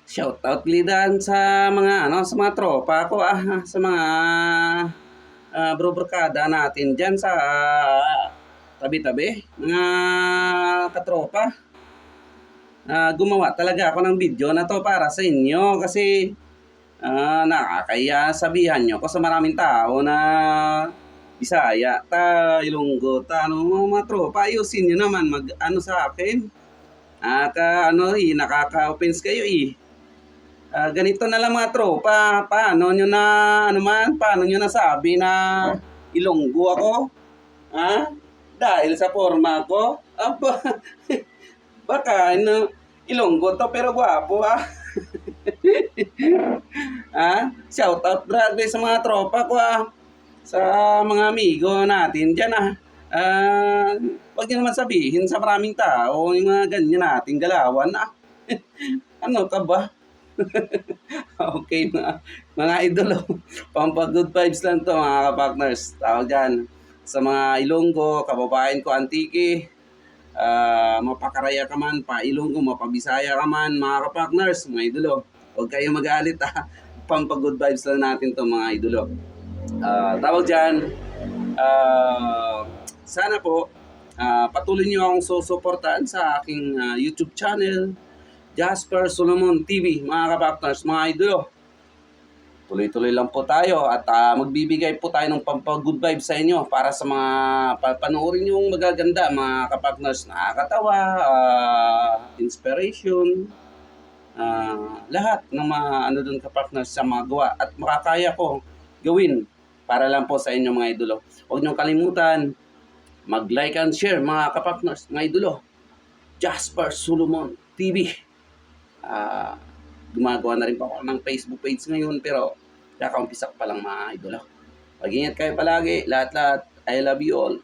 Shoutout lidan sa mga sa mga tropa ko sa mga bro barkada natin diyan sa tabi-tabi, mga katropa. Gumawa talaga ako ng video na to para sa inyo kasi nakakaya sabihan nyo ko sa maraming tao na Bisaya, Ilonggo, mga tropa, ayusin nyo naman sa akin. Nakaka-offense kayo eh. Ganito na lang mga tropa, paano nyo nasabi na Ilonggo ako? Dahil sa forma ko? Baka Ilonggo to pero gwapo Shout out brad sa mga tropa ko sa mga amigo natin dyan Huwag nyo naman sabihin sa maraming tao yung mga ganyan natin galawan Ano ka ba? Okay mga idolo, pampa-good vibes lang to mga kapakners. Tawag dyan sa mga Ilonggo, kababayan ko Antique, mapakaraya ka man, pa-Ilonggo, mapabisaya ka man, mga kapakners, mga idolo. Huwag kayong mag-aalit pampa-good vibes lang natin to mga idolo. Tawag dyan, sana po patuloy nyo akong susuportahan sa aking YouTube channel, Jasper Solomon TV, mga kapakners, mga idolo. Tuloy-tuloy lang po tayo at magbibigay po tayo ng pampa-good vibes sa inyo para sa mga panoorin yung magaganda, mga kapakners, nakakatawa, inspiration, lahat ng mga doon kapakners sa mga gawa at makakaya ko gawin para lang po sa inyo mga idolo. Huwag niyong kalimutan mag-like and share mga kapakners, mga idolo. Jasper Solomon TV. Gumagawa na rin po ako ng Facebook page ngayon pero kakaumpisa pa lang mga idolo. Mag-ingat kayo palagi, lahat-lahat. I love you all.